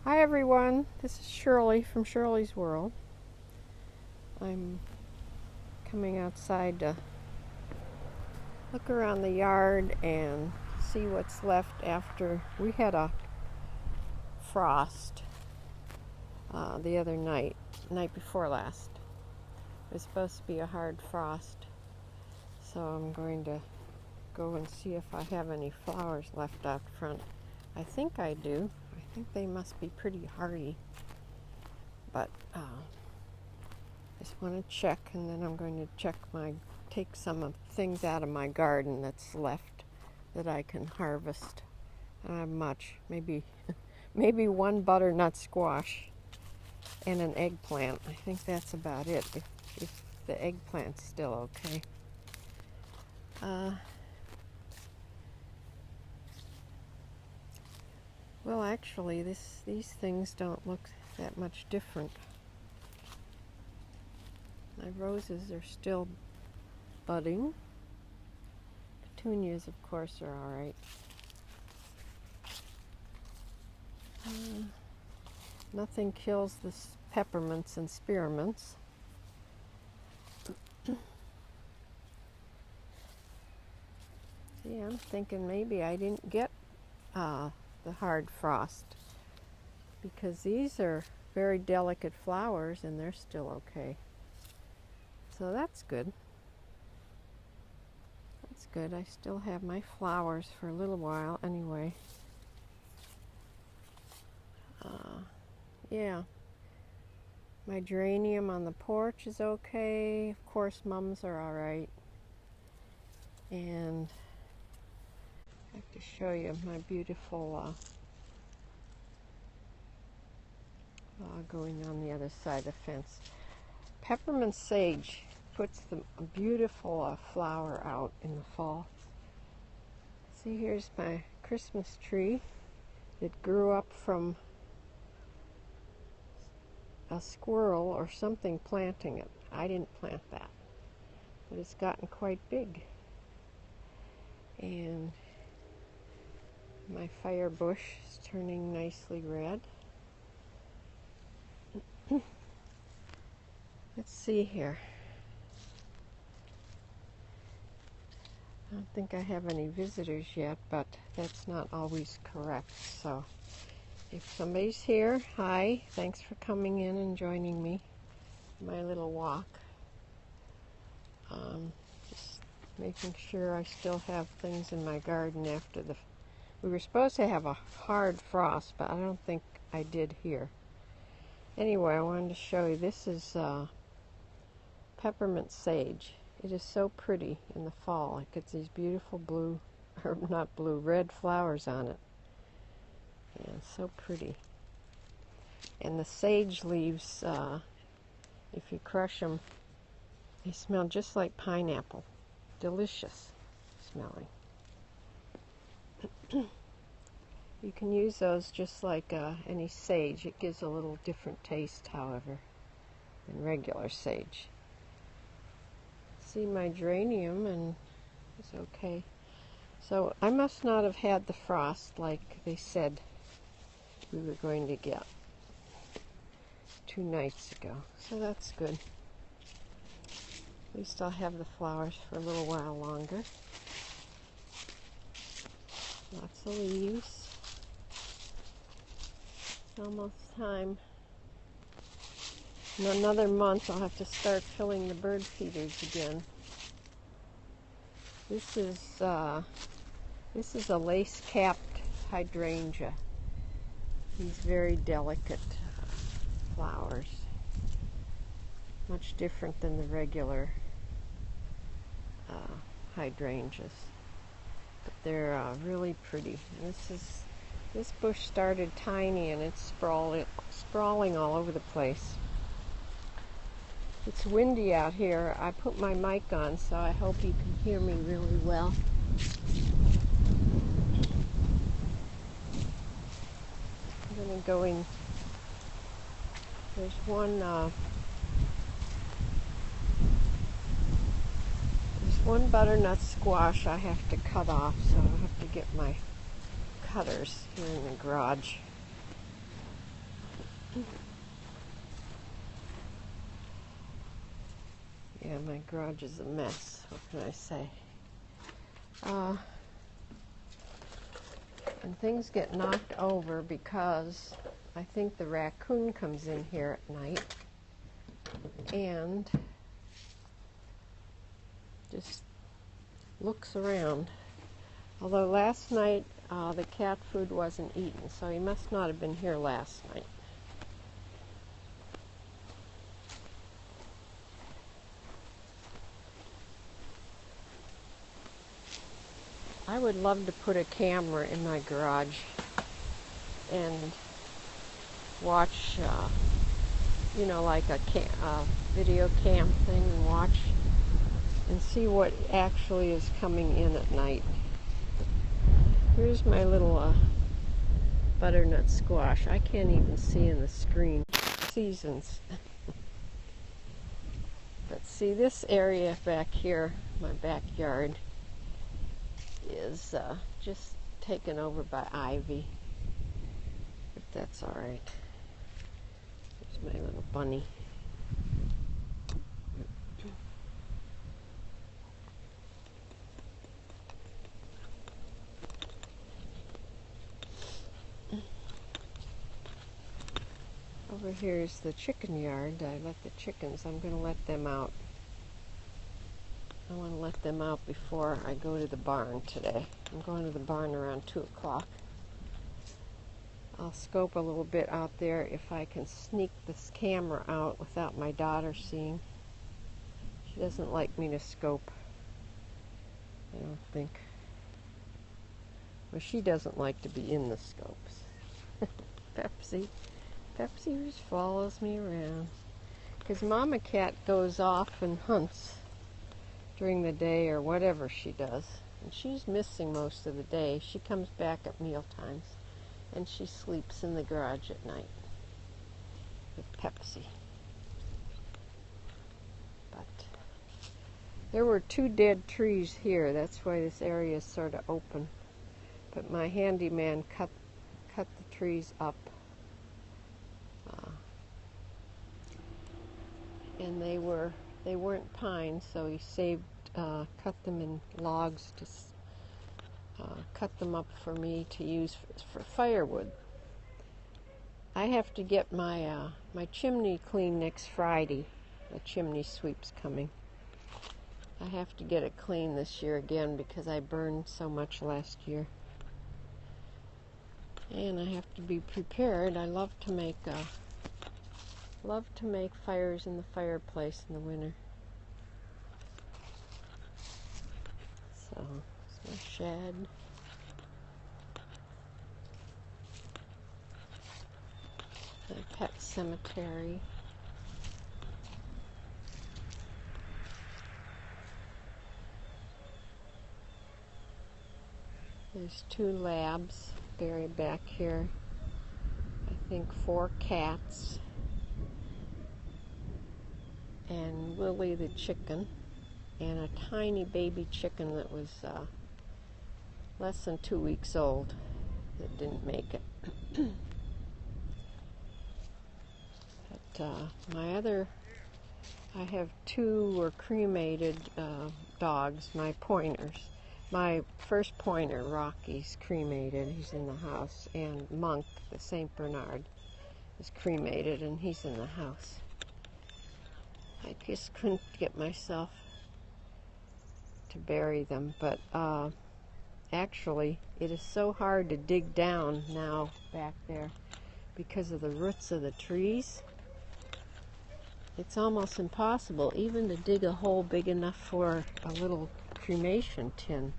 Hi everyone, this is Shirley from Shirley's World. I'm coming outside to look around the yard and see what's left after we had a frost the other night before last. It was supposed to be a hard frost, so I'm going to go and see if I have any flowers left out front. I think I do. I think they must be pretty hardy, but I just want to check, and then I'm going to take some of the things out of my garden that's left that I can harvest. I don't have much, maybe one butternut squash and an eggplant. I think that's about it, if the eggplant's still okay. Well, actually, these things don't look that much different. My roses are still budding. Petunias, of course, are all right. Nothing kills the peppermints and spearmints. See, I'm thinking maybe I didn't get the hard frost, because these are very delicate flowers and they're still okay. So that's good. That's good. I still have my flowers for a little while anyway. Yeah. My geranium on the porch is okay. Of course, mums are all right. And I have to show you my beautiful going on the other side of the fence. Peppermint sage puts a beautiful flower out in the fall. See, here's my Christmas tree. It grew up from a squirrel or something planting it. I didn't plant that, but it's gotten quite big. And my fire bush is turning nicely red. Let's see here. I don't think I have any visitors yet, but that's not always correct. So if somebody's here, hi, thanks for coming in and joining me my little walk. Just making sure I still have things in my garden after we were supposed to have a hard frost, but I don't think I did here. Anyway, I wanted to show you, this is peppermint sage. It is so pretty in the fall. It gets these beautiful blue, or not blue, red flowers on it. And so pretty. And the sage leaves, if you crush them, they smell just like pineapple. Delicious smelling. You can use those just like any sage. It gives a little different taste, however, than regular sage. See, my geranium and it's okay. So I must not have had the frost like they said we were going to get 2 nights ago. So that's good. At least I'll have the flowers for a little while longer. Lots of leaves. It's almost time. In another month I'll have to start filling the bird feeders again. This is a lace-capped hydrangea. These very delicate flowers. Much different than the regular hydrangeas. But they're really pretty. And this bush started tiny and it's sprawling all over the place. It's windy out here. I put my mic on, so I hope you can hear me really well. I'm going to go in. There's one butternut squash I have to cut off, so I have to get my cutters here in the garage. Yeah, my garage is a mess. What can I say? And things get knocked over because I think the raccoon comes in here at night and just looks around. Although last night the cat food wasn't eaten, so he must not have been here last night. I would love to put a camera in my garage and watch, you know, like a video cam thing, and watch and see what actually is coming in at night. Here's my little butternut squash. I can't even see in the screen. Seasons. But see, this area back here, my backyard, is just taken over by ivy. But that's alright. There's my little bunny. Over here is the chicken yard. I let the chickens, I'm going to let them out. I want to let them out before I go to the barn today. I'm going to the barn around 2 o'clock. I'll scope a little bit out there if I can sneak this camera out without my daughter seeing. She doesn't like me to scope, I don't think. Well, she doesn't like to be in the scopes. Pepsi just follows me around. Because Mama Cat goes off and hunts during the day or whatever she does. And she's missing most of the day. She comes back at meal times and she sleeps in the garage at night with Pepsi. But there were 2 dead trees here. That's why this area is sort of open. But my handyman cut the trees up. And they weren't pines, so he cut them in logs to cut them up for me to use for firewood. I have to get my my chimney cleaned next Friday. The chimney sweep's coming. I have to get it clean this year again because I burned so much last year. And I have to be prepared. I love to make fires in the fireplace in the winter. So, it's my shed. My pet cemetery. There's 2 labs buried back here. I think 4 cats. And Willie the chicken, and a tiny baby chicken that was less than 2 weeks old that didn't make it. But I have 2 were cremated dogs, my pointers. My first pointer, Rocky's cremated, he's in the house, and Monk, the St. Bernard, is cremated and he's in the house. I just couldn't get myself to bury them, but actually it is so hard to dig down now back there because of the roots of the trees. It's almost impossible even to dig a hole big enough for a little cremation tin.